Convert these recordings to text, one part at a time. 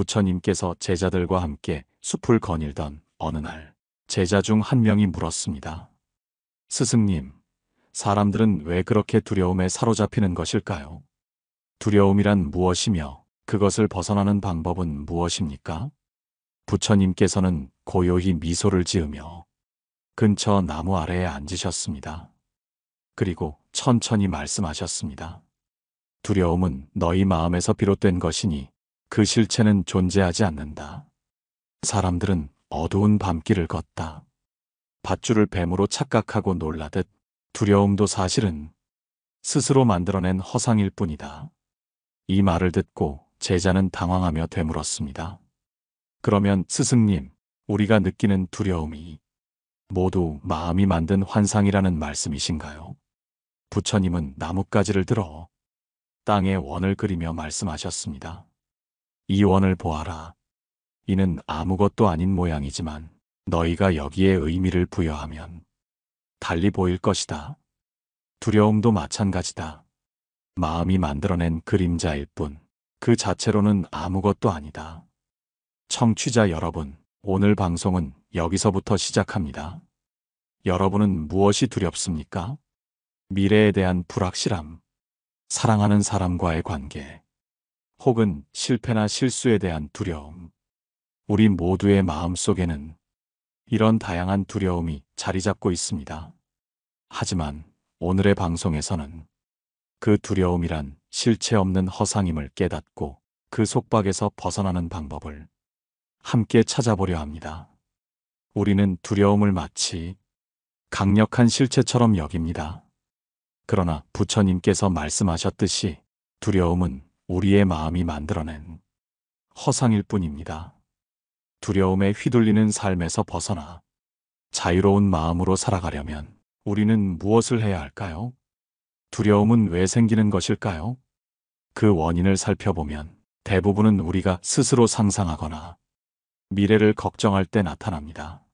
부처님께서 제자들과 함께 숲을 거닐던 어느 날, 제자 중 한 명이 물었습니다. 스승님, 사람들은 왜 그렇게 두려움에 사로잡히는 것일까요? 두려움이란 무엇이며 그것을 벗어나는 방법은 무엇입니까? 부처님께서는 고요히 미소를 지으며 근처 나무 아래에 앉으셨습니다. 그리고 천천히 말씀하셨습니다. 두려움은 너희 마음에서 비롯된 것이니 그 실체는 존재하지 않는다. 사람들은 어두운 밤길을 걷다. 밧줄을 뱀으로 착각하고 놀라듯 두려움도 사실은 스스로 만들어낸 허상일 뿐이다. 이 말을 듣고 제자는 당황하며 되물었습니다. 그러면 스승님, 우리가 느끼는 두려움이 모두 마음이 만든 환상이라는 말씀이신가요? 부처님은 나뭇가지를 들어 땅에 원을 그리며 말씀하셨습니다. 이 원을 보아라. 이는 아무것도 아닌 모양이지만 너희가 여기에 의미를 부여하면 달리 보일 것이다. 두려움도 마찬가지다. 마음이 만들어낸 그림자일 뿐 그 자체로는 아무것도 아니다. 청취자 여러분, 오늘 방송은 여기서부터 시작합니다. 여러분은 무엇이 두렵습니까? 미래에 대한 불확실함, 사랑하는 사람과의 관계, 혹은 실패나 실수에 대한 두려움. 우리 모두의 마음속에는 이런 다양한 두려움이 자리 잡고 있습니다. 하지만 오늘의 방송에서는 그 두려움이란 실체 없는 허상임을 깨닫고 그 속박에서 벗어나는 방법을 함께 찾아보려 합니다. 우리는 두려움을 마치 강력한 실체처럼 여깁니다. 그러나 부처님께서 말씀하셨듯이 두려움은 우리의 마음이 만들어낸 허상일 뿐입니다. 두려움에 휘둘리는 삶에서 벗어나 자유로운 마음으로 살아가려면 우리는 무엇을 해야 할까요? 두려움은 왜 생기는 것일까요? 그 원인을 살펴보면 대부분은 우리가 스스로 상상하거나 미래를 걱정할 때 나타납니다.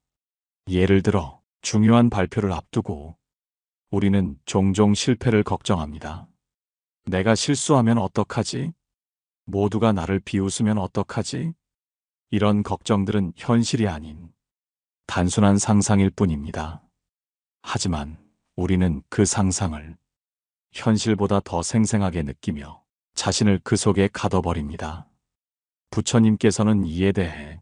예를 들어 중요한 발표를 앞두고 우리는 종종 실패를 걱정합니다. 내가 실수하면 어떡하지? 모두가 나를 비웃으면 어떡하지? 이런 걱정들은 현실이 아닌 단순한 상상일 뿐입니다. 하지만 우리는 그 상상을 현실보다 더 생생하게 느끼며 자신을 그 속에 가둬버립니다. 부처님께서는 이에 대해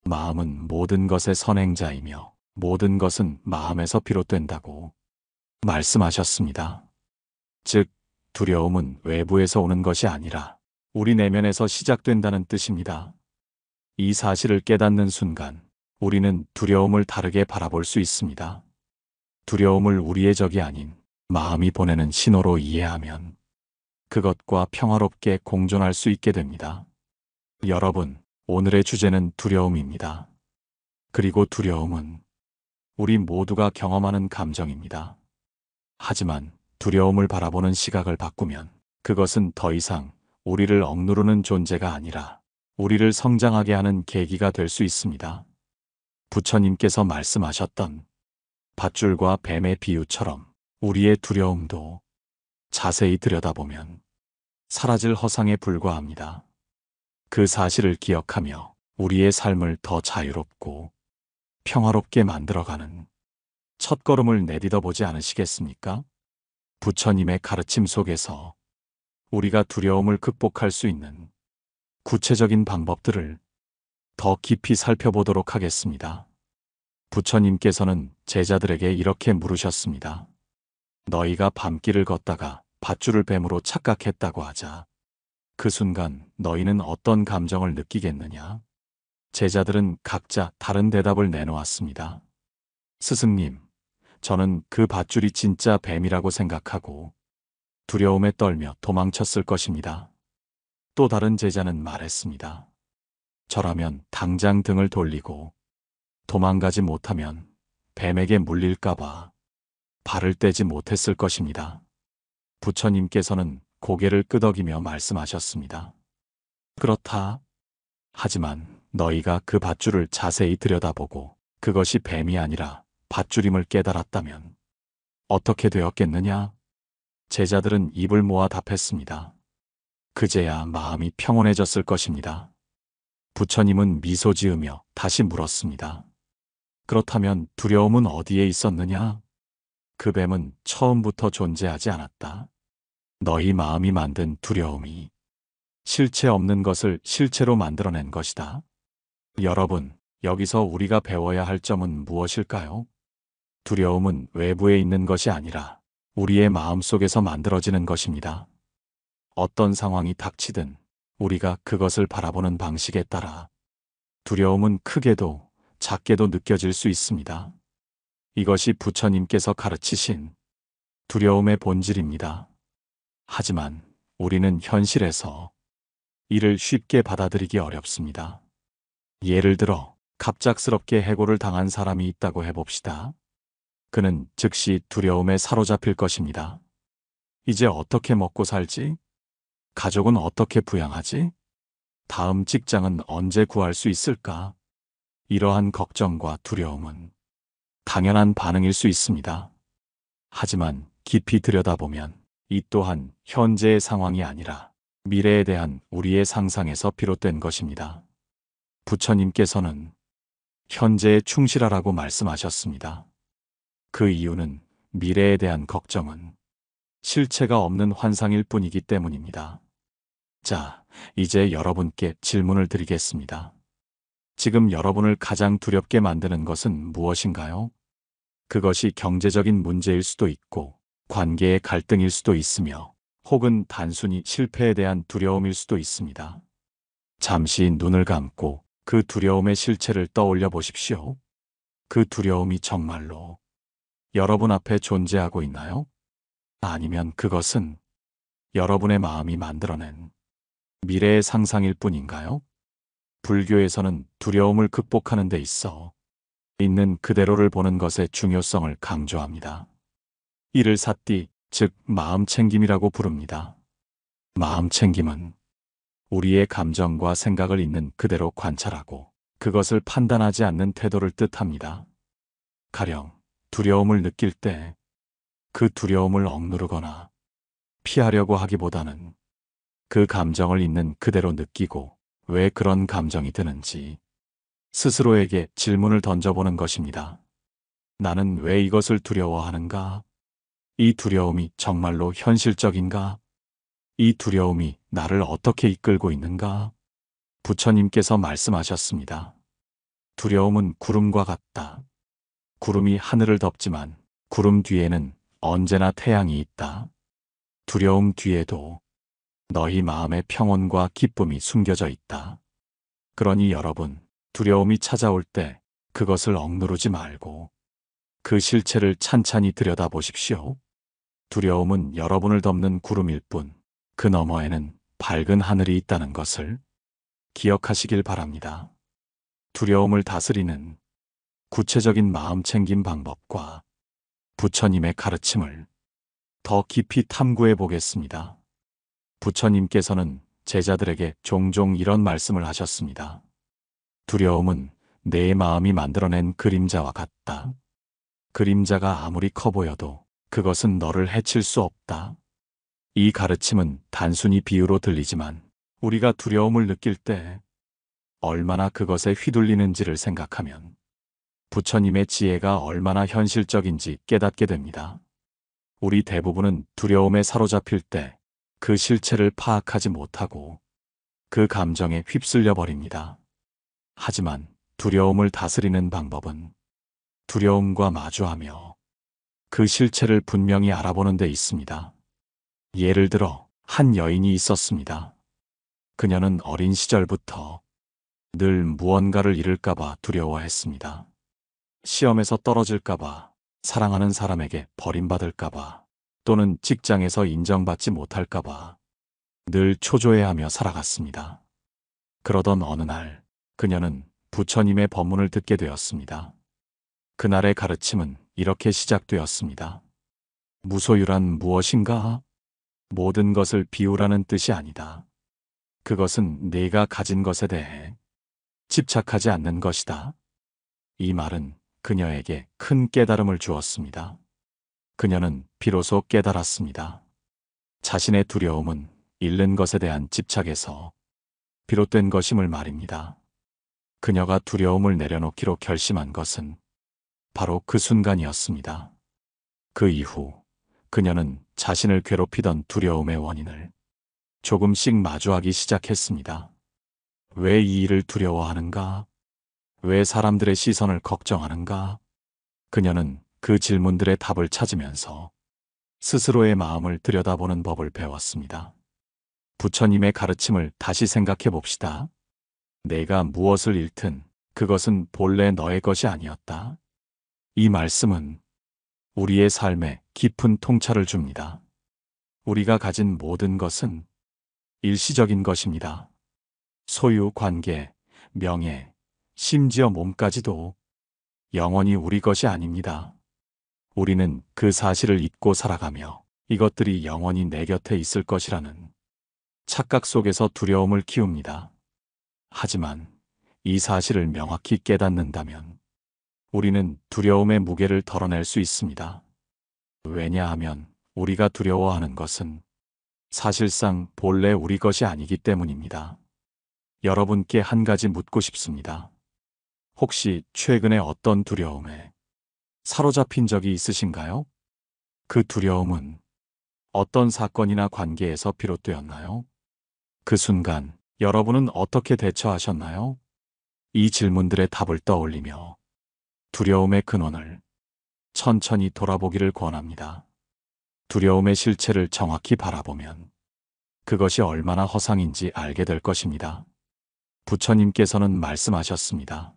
마음은 모든 것의 선행자이며 모든 것은 마음에서 비롯된다고 말씀하셨습니다. 즉, 두려움은 외부에서 오는 것이 아니라 우리 내면에서 시작된다는 뜻입니다. 이 사실을 깨닫는 순간 우리는 두려움을 다르게 바라볼 수 있습니다. 두려움을 우리의 적이 아닌 마음이 보내는 신호로 이해하면 그것과 평화롭게 공존할 수 있게 됩니다. 여러분, 오늘의 주제는 두려움입니다. 그리고 두려움은 우리 모두가 경험하는 감정입니다. 하지만 두려움을 바라보는 시각을 바꾸면 그것은 더 이상 우리를 억누르는 존재가 아니라 우리를 성장하게 하는 계기가 될 수 있습니다. 부처님께서 말씀하셨던 밧줄과 뱀의 비유처럼 우리의 두려움도 자세히 들여다보면 사라질 허상에 불과합니다. 그 사실을 기억하며 우리의 삶을 더 자유롭고 평화롭게 만들어가는 첫걸음을 내딛어 보지 않으시겠습니까? 부처님의 가르침 속에서 우리가 두려움을 극복할 수 있는 구체적인 방법들을 더 깊이 살펴보도록 하겠습니다. 부처님께서는 제자들에게 이렇게 물으셨습니다. 너희가 밤길을 걷다가 밧줄을 뱀으로 착각했다고 하자. 그 순간 너희는 어떤 감정을 느끼겠느냐? 제자들은 각자 다른 대답을 내놓았습니다. 스승님, 저는 그 밧줄이 진짜 뱀이라고 생각하고 두려움에 떨며 도망쳤을 것입니다. 또 다른 제자는 말했습니다. 저라면 당장 등을 돌리고 도망가지 못하면 뱀에게 물릴까봐 발을 떼지 못했을 것입니다. 부처님께서는 고개를 끄덕이며 말씀하셨습니다. 그렇다. 하지만 너희가 그 밧줄을 자세히 들여다보고 그것이 뱀이 아니라 밧줄임을 깨달았다면 어떻게 되었겠느냐? 제자들은 입을 모아 답했습니다. 그제야 마음이 평온해졌을 것입니다. 부처님은 미소 지으며 다시 물었습니다. 그렇다면 두려움은 어디에 있었느냐? 그 뱀은 처음부터 존재하지 않았다. 너희 마음이 만든 두려움이 실체 없는 것을 실체로 만들어낸 것이다. 여러분, 여기서 우리가 배워야 할 점은 무엇일까요? 두려움은 외부에 있는 것이 아니라 우리의 마음 속에서 만들어지는 것입니다. 어떤 상황이 닥치든 우리가 그것을 바라보는 방식에 따라 두려움은 크게도 작게도 느껴질 수 있습니다. 이것이 부처님께서 가르치신 두려움의 본질입니다. 하지만 우리는 현실에서 이를 쉽게 받아들이기 어렵습니다. 예를 들어 갑작스럽게 해고를 당한 사람이 있다고 해봅시다. 그는 즉시 두려움에 사로잡힐 것입니다. 이제 어떻게 먹고 살지? 가족은 어떻게 부양하지? 다음 직장은 언제 구할 수 있을까? 이러한 걱정과 두려움은 당연한 반응일 수 있습니다. 하지만 깊이 들여다보면 이 또한 현재의 상황이 아니라 미래에 대한 우리의 상상에서 비롯된 것입니다. 부처님께서는 현재에 충실하라고 말씀하셨습니다. 그 이유는 미래에 대한 걱정은 실체가 없는 환상일 뿐이기 때문입니다. 자, 이제 여러분께 질문을 드리겠습니다. 지금 여러분을 가장 두렵게 만드는 것은 무엇인가요? 그것이 경제적인 문제일 수도 있고, 관계의 갈등일 수도 있으며, 혹은 단순히 실패에 대한 두려움일 수도 있습니다. 잠시 눈을 감고 그 두려움의 실체를 떠올려 보십시오. 그 두려움이 정말로 여러분 앞에 존재하고 있나요? 아니면 그것은 여러분의 마음이 만들어낸 미래의 상상일 뿐인가요? 불교에서는 두려움을 극복하는 데 있어 있는 그대로를 보는 것의 중요성을 강조합니다. 이를 사띠, 즉 마음챙김이라고 부릅니다. 마음챙김은 우리의 감정과 생각을 있는 그대로 관찰하고 그것을 판단하지 않는 태도를 뜻합니다. 가령 두려움을 느낄 때 그 두려움을 억누르거나 피하려고 하기보다는 그 감정을 있는 그대로 느끼고 왜 그런 감정이 드는지 스스로에게 질문을 던져보는 것입니다. 나는 왜 이것을 두려워하는가? 이 두려움이 정말로 현실적인가? 이 두려움이 나를 어떻게 이끌고 있는가? 부처님께서 말씀하셨습니다. 두려움은 구름과 같다. 구름이 하늘을 덮지만 구름 뒤에는 언제나 태양이 있다. 두려움 뒤에도 너희 마음의 평온과 기쁨이 숨겨져 있다. 그러니 여러분, 두려움이 찾아올 때 그것을 억누르지 말고 그 실체를 찬찬히 들여다보십시오. 두려움은 여러분을 덮는 구름일 뿐, 그 너머에는 밝은 하늘이 있다는 것을 기억하시길 바랍니다. 두려움을 다스리는 구체적인 마음챙김 방법과 부처님의 가르침을 더 깊이 탐구해 보겠습니다. 부처님께서는 제자들에게 종종 이런 말씀을 하셨습니다. 두려움은 내 마음이 만들어낸 그림자와 같다. 그림자가 아무리 커 보여도 그것은 너를 해칠 수 없다. 이 가르침은 단순히 비유로 들리지만 우리가 두려움을 느낄 때 얼마나 그것에 휘둘리는지를 생각하면 부처님의 지혜가 얼마나 현실적인지 깨닫게 됩니다. 우리 대부분은 두려움에 사로잡힐 때 그 실체를 파악하지 못하고 그 감정에 휩쓸려 버립니다. 하지만 두려움을 다스리는 방법은 두려움과 마주하며 그 실체를 분명히 알아보는 데 있습니다. 예를 들어 한 여인이 있었습니다. 그녀는 어린 시절부터 늘 무언가를 잃을까봐 두려워했습니다. 시험에서 떨어질까봐, 사랑하는 사람에게 버림받을까봐, 또는 직장에서 인정받지 못할까봐 늘 초조해하며 살아갔습니다. 그러던 어느 날 그녀는 부처님의 법문을 듣게 되었습니다. 그날의 가르침은 이렇게 시작되었습니다. 무소유란 무엇인가? 모든 것을 비우라는 뜻이 아니다. 그것은 네가 가진 것에 대해 집착하지 않는 것이다. 이 말은 그녀에게 큰 깨달음을 주었습니다. 그녀는 비로소 깨달았습니다. 자신의 두려움은 잃는 것에 대한 집착에서 비롯된 것임을 말입니다. 그녀가 두려움을 내려놓기로 결심한 것은 바로 그 순간이었습니다. 그 이후 그녀는 자신을 괴롭히던 두려움의 원인을 조금씩 마주하기 시작했습니다. 왜 이 일을 두려워하는가? 왜 사람들의 시선을 걱정하는가? 그녀는 그 질문들의 답을 찾으면서 스스로의 마음을 들여다보는 법을 배웠습니다. 부처님의 가르침을 다시 생각해 봅시다. 내가 무엇을 잃든 그것은 본래 너의 것이 아니었다. 이 말씀은 우리의 삶에 깊은 통찰을 줍니다. 우리가 가진 모든 것은 일시적인 것입니다. 소유, 관계, 명예, 심지어 몸까지도 영원히 우리 것이 아닙니다. 우리는 그 사실을 잊고 살아가며 이것들이 영원히 내 곁에 있을 것이라는 착각 속에서 두려움을 키웁니다. 하지만 이 사실을 명확히 깨닫는다면 우리는 두려움의 무게를 덜어낼 수 있습니다. 왜냐하면 우리가 두려워하는 것은 사실상 본래 우리 것이 아니기 때문입니다. 여러분께 한 가지 묻고 싶습니다. 혹시 최근에 어떤 두려움에 사로잡힌 적이 있으신가요? 그 두려움은 어떤 사건이나 관계에서 비롯되었나요? 그 순간 여러분은 어떻게 대처하셨나요? 이 질문들의 답을 떠올리며 두려움의 근원을 천천히 돌아보기를 권합니다. 두려움의 실체를 정확히 바라보면 그것이 얼마나 허상인지 알게 될 것입니다. 부처님께서는 말씀하셨습니다.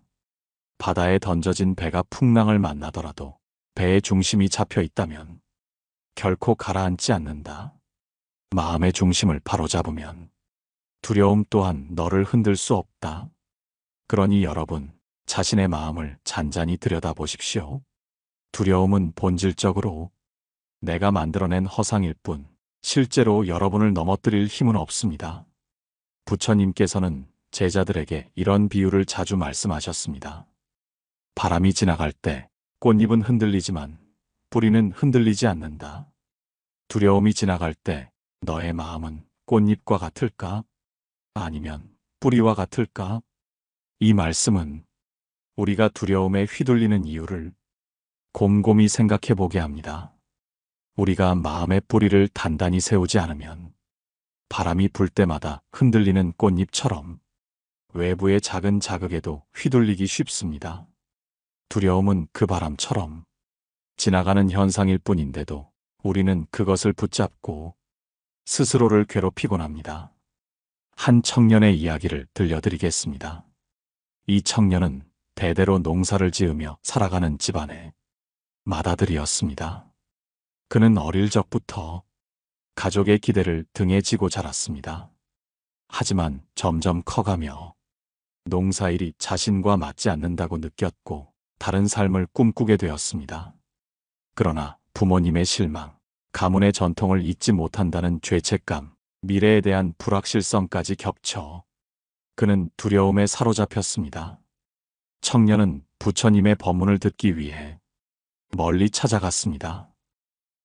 바다에 던져진 배가 풍랑을 만나더라도 배의 중심이 잡혀 있다면 결코 가라앉지 않는다. 마음의 중심을 바로잡으면 두려움 또한 너를 흔들 수 없다. 그러니 여러분, 자신의 마음을 잔잔히 들여다보십시오. 두려움은 본질적으로 내가 만들어낸 허상일 뿐 실제로 여러분을 넘어뜨릴 힘은 없습니다. 부처님께서는 제자들에게 이런 비유를 자주 말씀하셨습니다. 바람이 지나갈 때 꽃잎은 흔들리지만 뿌리는 흔들리지 않는다. 두려움이 지나갈 때 너의 마음은 꽃잎과 같을까? 아니면 뿌리와 같을까? 이 말씀은 우리가 두려움에 휘둘리는 이유를 곰곰이 생각해 보게 합니다. 우리가 마음의 뿌리를 단단히 세우지 않으면 바람이 불 때마다 흔들리는 꽃잎처럼 외부의 작은 자극에도 휘둘리기 쉽습니다. 두려움은 그 바람처럼 지나가는 현상일 뿐인데도 우리는 그것을 붙잡고 스스로를 괴롭히곤 합니다. 한 청년의 이야기를 들려드리겠습니다. 이 청년은 대대로 농사를 지으며 살아가는 집안의 맏아들이었습니다. 그는 어릴 적부터 가족의 기대를 등에 지고 자랐습니다. 하지만 점점 커가며 농사일이 자신과 맞지 않는다고 느꼈고 다른 삶을 꿈꾸게 되었습니다. 그러나 부모님의 실망, 가문의 전통을 잊지 못한다는 죄책감, 미래에 대한 불확실성까지 겹쳐 그는 두려움에 사로잡혔습니다. 청년은 부처님의 법문을 듣기 위해 멀리 찾아갔습니다.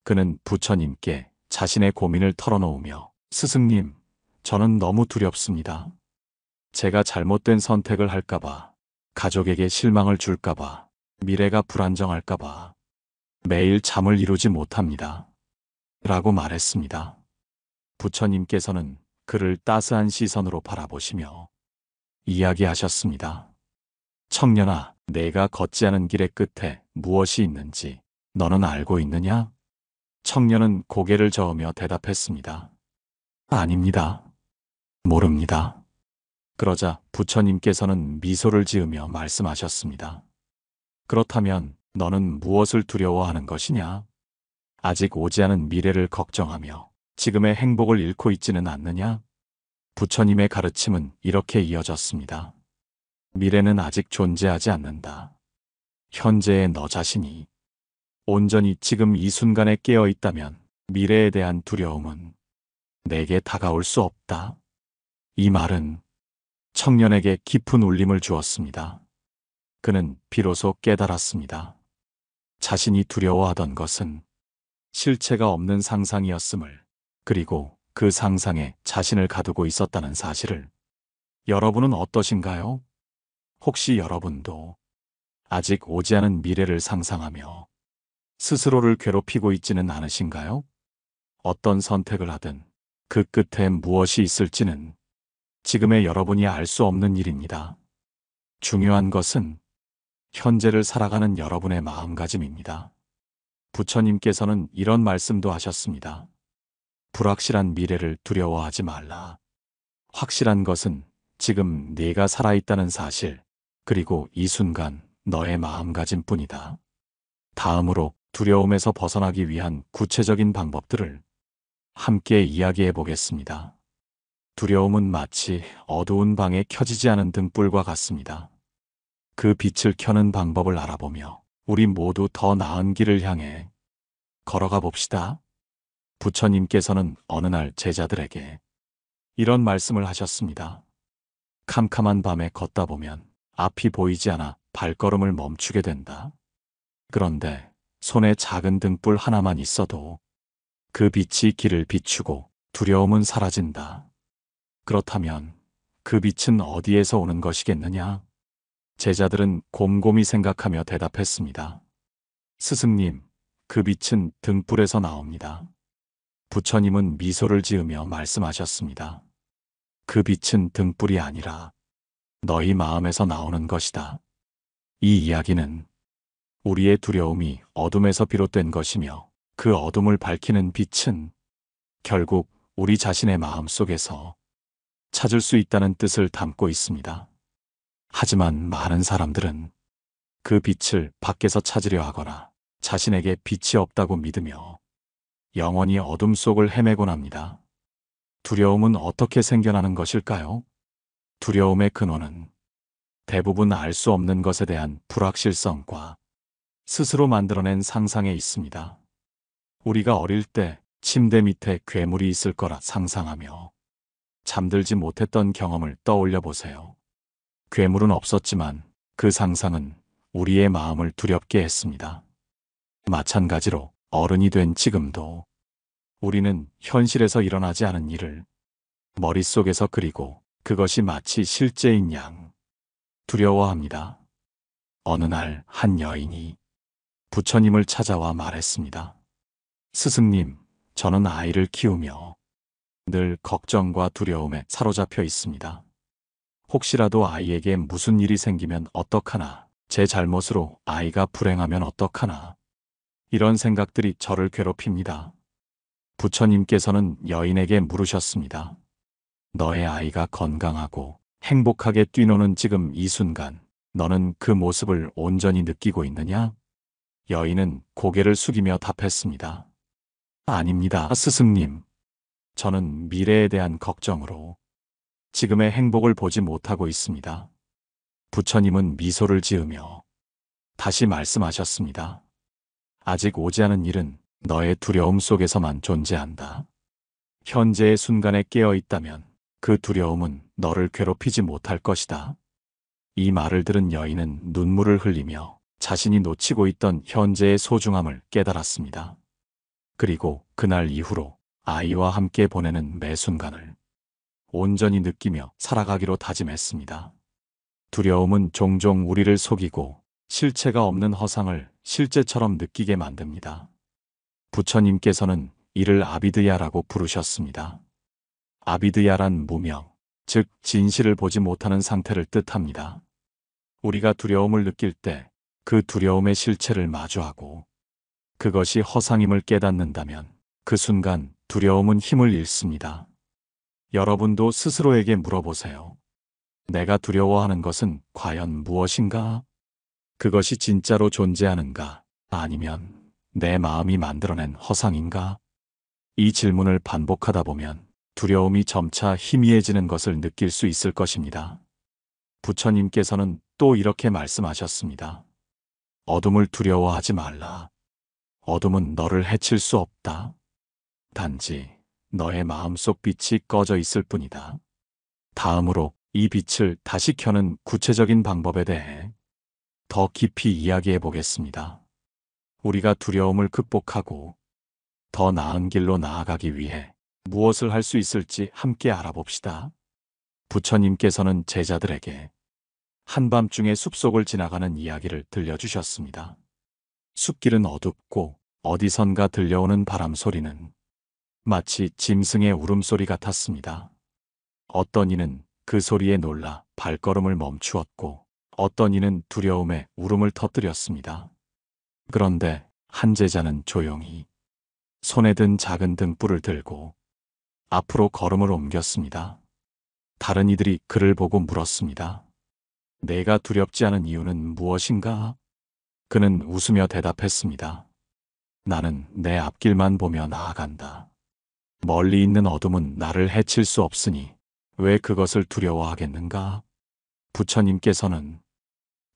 그는 부처님께 자신의 고민을 털어놓으며 스승님, 저는 너무 두렵습니다. 제가 잘못된 선택을 할까봐, 가족에게 실망을 줄까봐, 미래가 불안정할까봐 매일 잠을 이루지 못합니다. 라고 말했습니다. 부처님께서는 그를 따스한 시선으로 바라보시며 이야기하셨습니다. 청년아, 내가 걷지 않은 길의 끝에 무엇이 있는지 너는 알고 있느냐? 청년은 고개를 저으며 대답했습니다. 아닙니다. 모릅니다. 그러자 부처님께서는 미소를 지으며 말씀하셨습니다. 그렇다면 너는 무엇을 두려워하는 것이냐? 아직 오지 않은 미래를 걱정하며 지금의 행복을 잃고 있지는 않느냐? 부처님의 가르침은 이렇게 이어졌습니다. 미래는 아직 존재하지 않는다. 현재의 너 자신이 온전히 지금 이 순간에 깨어 있다면 미래에 대한 두려움은 내게 다가올 수 없다. 이 말은 청년에게 깊은 울림을 주었습니다. 그는 비로소 깨달았습니다. 자신이 두려워하던 것은 실체가 없는 상상이었음을, 그리고 그 상상에 자신을 가두고 있었다는 사실을. 여러분은 어떠신가요? 혹시 여러분도 아직 오지 않은 미래를 상상하며 스스로를 괴롭히고 있지는 않으신가요? 어떤 선택을 하든 그 끝에 무엇이 있을지는 지금의 여러분이 알 수 없는 일입니다. 중요한 것은 현재를 살아가는 여러분의 마음가짐입니다. 부처님께서는 이런 말씀도 하셨습니다. 불확실한 미래를 두려워하지 말라. 확실한 것은 지금 네가 살아있다는 사실, 그리고 이 순간 너의 마음가짐뿐이다. 다음으로 두려움에서 벗어나기 위한 구체적인 방법들을 함께 이야기해 보겠습니다. 두려움은 마치 어두운 방에 켜지지 않은 등불과 같습니다. 그 빛을 켜는 방법을 알아보며 우리 모두 더 나은 길을 향해 걸어가 봅시다. 부처님께서는 어느 날 제자들에게 이런 말씀을 하셨습니다. 캄캄한 밤에 걷다 보면 앞이 보이지 않아 발걸음을 멈추게 된다. 그런데 손에 작은 등불 하나만 있어도 그 빛이 길을 비추고 두려움은 사라진다. 그렇다면 그 빛은 어디에서 오는 것이겠느냐? 제자들은 곰곰이 생각하며 대답했습니다. 스승님, 그 빛은 등불에서 나옵니다. 부처님은 미소를 지으며 말씀하셨습니다. 그 빛은 등불이 아니라 너희 마음에서 나오는 것이다. 이 이야기는 우리의 두려움이 어둠에서 비롯된 것이며 그 어둠을 밝히는 빛은 결국 우리 자신의 마음 속에서 찾을 수 있다는 뜻을 담고 있습니다. 하지만 많은 사람들은 그 빛을 밖에서 찾으려 하거나 자신에게 빛이 없다고 믿으며 영원히 어둠 속을 헤매곤 합니다. 두려움은 어떻게 생겨나는 것일까요? 두려움의 근원은 대부분 알 수 없는 것에 대한 불확실성과 스스로 만들어낸 상상에 있습니다. 우리가 어릴 때 침대 밑에 괴물이 있을 거라 상상하며 잠들지 못했던 경험을 떠올려 보세요. 괴물은 없었지만 그 상상은 우리의 마음을 두렵게 했습니다. 마찬가지로 어른이 된 지금도 우리는 현실에서 일어나지 않은 일을 머릿속에서 그리고 그것이 마치 실제인 양 두려워합니다. 어느 날 한 여인이 부처님을 찾아와 말했습니다. 스승님, 저는 아이를 키우며 늘 걱정과 두려움에 사로잡혀 있습니다. 혹시라도 아이에게 무슨 일이 생기면 어떡하나, 제 잘못으로 아이가 불행하면 어떡하나, 이런 생각들이 저를 괴롭힙니다. 부처님께서는 여인에게 물으셨습니다. 너의 아이가 건강하고 행복하게 뛰노는 지금 이 순간, 너는 그 모습을 온전히 느끼고 있느냐? 여인은 고개를 숙이며 답했습니다. 아닙니다, 스승님. 저는 미래에 대한 걱정으로 지금의 행복을 보지 못하고 있습니다. 부처님은 미소를 지으며 다시 말씀하셨습니다. 아직 오지 않은 일은 너의 두려움 속에서만 존재한다. 현재의 순간에 깨어 있다면 그 두려움은 너를 괴롭히지 못할 것이다. 이 말을 들은 여인은 눈물을 흘리며 자신이 놓치고 있던 현재의 소중함을 깨달았습니다. 그리고 그날 이후로 아이와 함께 보내는 매 순간을 온전히 느끼며 살아가기로 다짐했습니다. 두려움은 종종 우리를 속이고 실체가 없는 허상을 실제처럼 느끼게 만듭니다. 부처님께서는 이를 아비드야라고 부르셨습니다. 아비드야란 무명, 즉 진실을 보지 못하는 상태를 뜻합니다. 우리가 두려움을 느낄 때 그 두려움의 실체를 마주하고 그것이 허상임을 깨닫는다면 그 순간 두려움은 힘을 잃습니다. 여러분도 스스로에게 물어보세요. 내가 두려워하는 것은 과연 무엇인가? 그것이 진짜로 존재하는가? 아니면 내 마음이 만들어낸 허상인가? 이 질문을 반복하다 보면 두려움이 점차 희미해지는 것을 느낄 수 있을 것입니다. 부처님께서는 또 이렇게 말씀하셨습니다. 어둠을 두려워하지 말라. 어둠은 너를 해칠 수 없다. 단지 너의 마음속 빛이 꺼져 있을 뿐이다. 다음으로 이 빛을 다시 켜는 구체적인 방법에 대해 더 깊이 이야기해 보겠습니다. 우리가 두려움을 극복하고 더 나은 길로 나아가기 위해 무엇을 할 수 있을지 함께 알아봅시다. 부처님께서는 제자들에게 한밤중에 숲속을 지나가는 이야기를 들려주셨습니다. 숲길은 어둡고 어디선가 들려오는 바람 소리는 마치 짐승의 울음소리 같았습니다. 어떤 이는 그 소리에 놀라 발걸음을 멈추었고 어떤 이는 두려움에 울음을 터뜨렸습니다. 그런데 한 제자는 조용히 손에 든 작은 등불을 들고 앞으로 걸음을 옮겼습니다. 다른 이들이 그를 보고 물었습니다. 내가 두렵지 않은 이유는 무엇인가? 그는 웃으며 대답했습니다. 나는 내 앞길만 보며 나아간다. 멀리 있는 어둠은 나를 해칠 수 없으니 왜 그것을 두려워하겠는가? 부처님께서는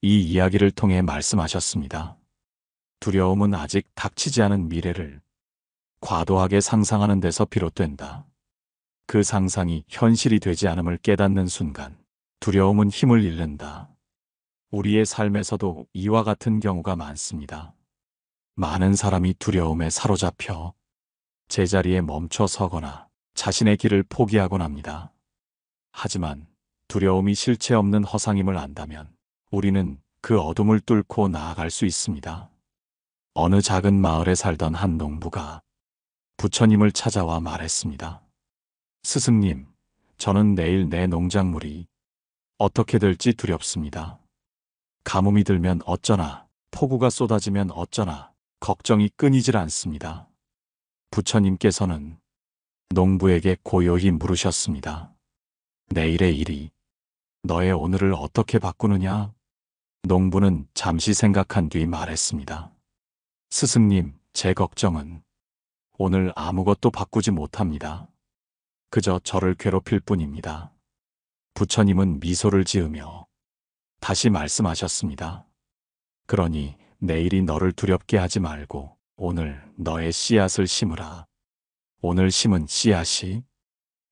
이 이야기를 통해 말씀하셨습니다. 두려움은 아직 닥치지 않은 미래를 과도하게 상상하는 데서 비롯된다. 그 상상이 현실이 되지 않음을 깨닫는 순간 두려움은 힘을 잃는다. 우리의 삶에서도 이와 같은 경우가 많습니다. 많은 사람이 두려움에 사로잡혀 제자리에 멈춰 서거나 자신의 길을 포기하곤 합니다. 하지만 두려움이 실체 없는 허상임을 안다면 우리는 그 어둠을 뚫고 나아갈 수 있습니다. 어느 작은 마을에 살던 한 농부가 부처님을 찾아와 말했습니다. 스승님, 저는 내일 내 농작물이 어떻게 될지 두렵습니다. 가뭄이 들면 어쩌나, 폭우가 쏟아지면 어쩌나 걱정이 끊이질 않습니다. 부처님께서는 농부에게 고요히 물으셨습니다. 내일의 일이 너의 오늘을 어떻게 바꾸느냐? 농부는 잠시 생각한 뒤 말했습니다. 스승님, 제 걱정은 오늘 아무것도 바꾸지 못합니다. 그저 저를 괴롭힐 뿐입니다. 부처님은 미소를 지으며 다시 말씀하셨습니다. 그러니 내일이 너를 두렵게 하지 말고 오늘 너의 씨앗을 심으라. 오늘 심은 씨앗이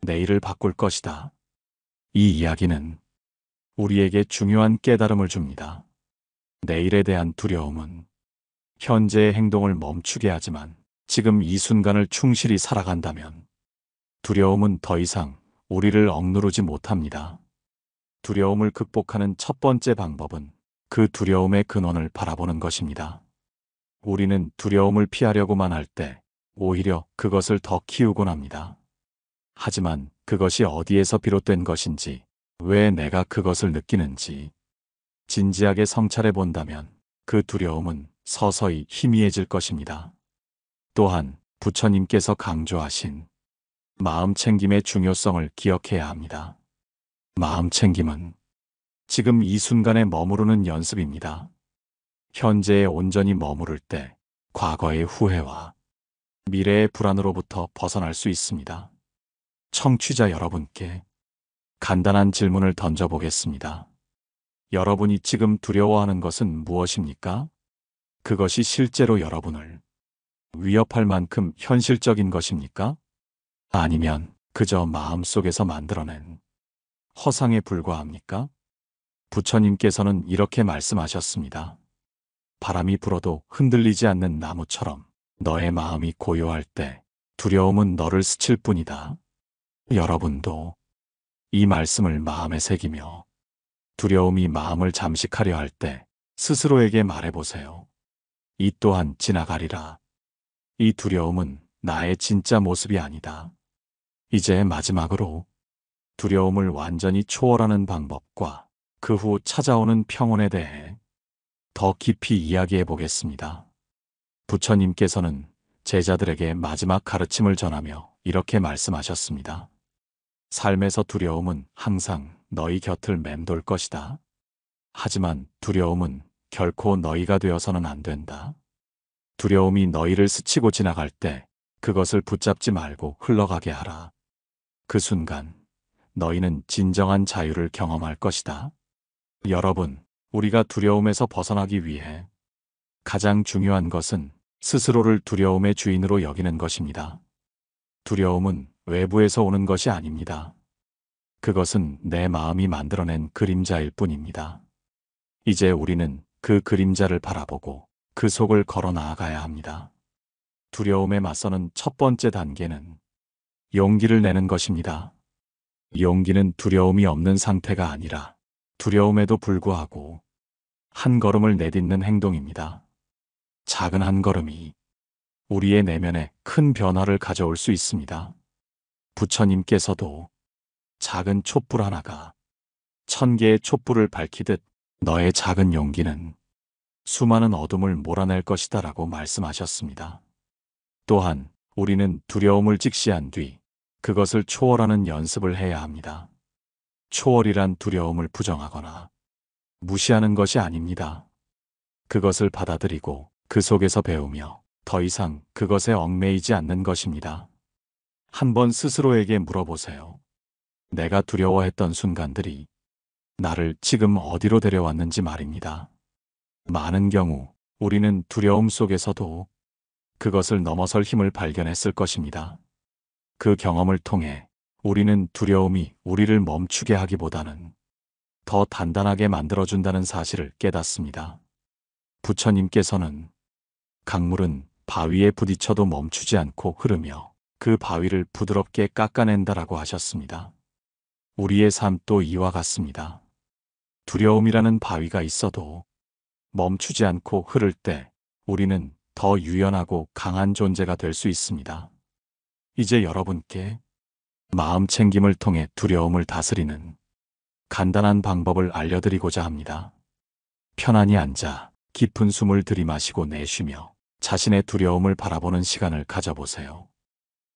내일을 바꿀 것이다. 이 이야기는 우리에게 중요한 깨달음을 줍니다. 내일에 대한 두려움은 현재의 행동을 멈추게 하지만 지금 이 순간을 충실히 살아간다면 두려움은 더 이상 우리를 억누르지 못합니다. 두려움을 극복하는 첫 번째 방법은 그 두려움의 근원을 바라보는 것입니다. 우리는 두려움을 피하려고만 할 때 오히려 그것을 더 키우곤 합니다. 하지만 그것이 어디에서 비롯된 것인지, 왜 내가 그것을 느끼는지 진지하게 성찰해 본다면 그 두려움은 서서히 희미해질 것입니다. 또한 부처님께서 강조하신 마음 챙김의 중요성을 기억해야 합니다. 마음 챙김은 지금 이 순간에 머무르는 연습입니다. 현재에 온전히 머무를 때 과거의 후회와 미래의 불안으로부터 벗어날 수 있습니다. 청취자 여러분께 간단한 질문을 던져보겠습니다. 여러분이 지금 두려워하는 것은 무엇입니까? 그것이 실제로 여러분을 위협할 만큼 현실적인 것입니까? 아니면 그저 마음속에서 만들어낸 허상에 불과합니까? 부처님께서는 이렇게 말씀하셨습니다. 바람이 불어도 흔들리지 않는 나무처럼 너의 마음이 고요할 때 두려움은 너를 스칠 뿐이다. 여러분도 이 말씀을 마음에 새기며 두려움이 마음을 잠식하려 할 때 스스로에게 말해보세요. 이 또한 지나가리라. 이 두려움은 나의 진짜 모습이 아니다. 이제 마지막으로 두려움을 완전히 초월하는 방법과 그 후 찾아오는 평온에 대해 더 깊이 이야기해 보겠습니다. 부처님께서는 제자들에게 마지막 가르침을 전하며 이렇게 말씀하셨습니다. 삶에서 두려움은 항상 너희 곁을 맴돌 것이다. 하지만 두려움은 결코 너희가 되어서는 안 된다. 두려움이 너희를 스치고 지나갈 때 그것을 붙잡지 말고 흘러가게 하라. 그 순간 너희는 진정한 자유를 경험할 것이다. 여러분, 우리가 두려움에서 벗어나기 위해 가장 중요한 것은 스스로를 두려움의 주인으로 여기는 것입니다. 두려움은 외부에서 오는 것이 아닙니다. 그것은 내 마음이 만들어낸 그림자일 뿐입니다. 이제 우리는 그 그림자를 바라보고 그 속을 걸어 나아가야 합니다. 두려움에 맞서는 첫 번째 단계는 용기를 내는 것입니다. 용기는 두려움이 없는 상태가 아니라 두려움에도 불구하고 한 걸음을 내딛는 행동입니다. 작은 한 걸음이 우리의 내면에 큰 변화를 가져올 수 있습니다. 부처님께서도 작은 촛불 하나가 1000개의 촛불을 밝히듯 너의 작은 용기는 수많은 어둠을 몰아낼 것이다 라고 말씀하셨습니다. 또한 우리는 두려움을 직시한 뒤 그것을 초월하는 연습을 해야 합니다. 초월이란 두려움을 부정하거나 무시하는 것이 아닙니다. 그것을 받아들이고 그 속에서 배우며 더 이상 그것에 얽매이지 않는 것입니다. 한번 스스로에게 물어보세요. 내가 두려워했던 순간들이 나를 지금 어디로 데려왔는지 말입니다. 많은 경우 우리는 두려움 속에서도 그것을 넘어설 힘을 발견했을 것입니다. 그 경험을 통해 우리는 두려움이 우리를 멈추게 하기보다는 더 단단하게 만들어준다는 사실을 깨닫습니다. 부처님께서는 강물은 바위에 부딪혀도 멈추지 않고 흐르며 그 바위를 부드럽게 깎아낸다라고 하셨습니다. 우리의 삶도 이와 같습니다. 두려움이라는 바위가 있어도 멈추지 않고 흐를 때 우리는 더 유연하고 강한 존재가 될 수 있습니다. 이제 여러분께 마음 챙김을 통해 두려움을 다스리는 간단한 방법을 알려드리고자 합니다. 편안히 앉아 깊은 숨을 들이마시고 내쉬며 자신의 두려움을 바라보는 시간을 가져보세요.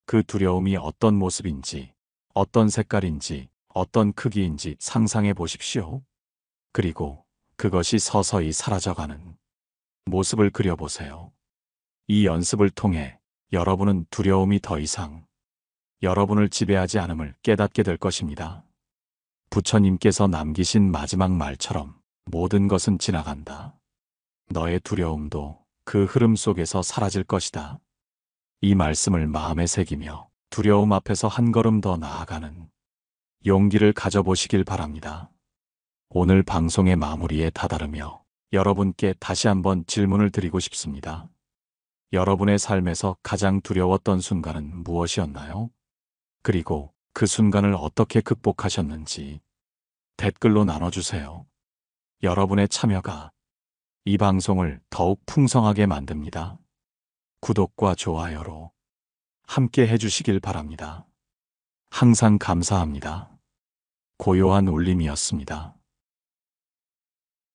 그 두려움이 어떤 모습인지, 어떤 색깔인지, 어떤 크기인지 상상해 보십시오. 그리고 그것이 서서히 사라져가는 모습을 그려보세요. 이 연습을 통해 여러분은 두려움이 더 이상 여러분을 지배하지 않음을 깨닫게 될 것입니다. 부처님께서 남기신 마지막 말처럼 모든 것은 지나간다. 너의 두려움도 그 흐름 속에서 사라질 것이다. 이 말씀을 마음에 새기며 두려움 앞에서 한 걸음 더 나아가는 용기를 가져보시길 바랍니다. 오늘 방송의 마무리에 다다르며 여러분께 다시 한번 질문을 드리고 싶습니다. 여러분의 삶에서 가장 두려웠던 순간은 무엇이었나요? 그리고 그 순간을 어떻게 극복하셨는지 댓글로 나눠주세요. 여러분의 참여가 이 방송을 더욱 풍성하게 만듭니다. 구독과 좋아요로 함께 해주시길 바랍니다. 항상 감사합니다. 고요한 울림이었습니다.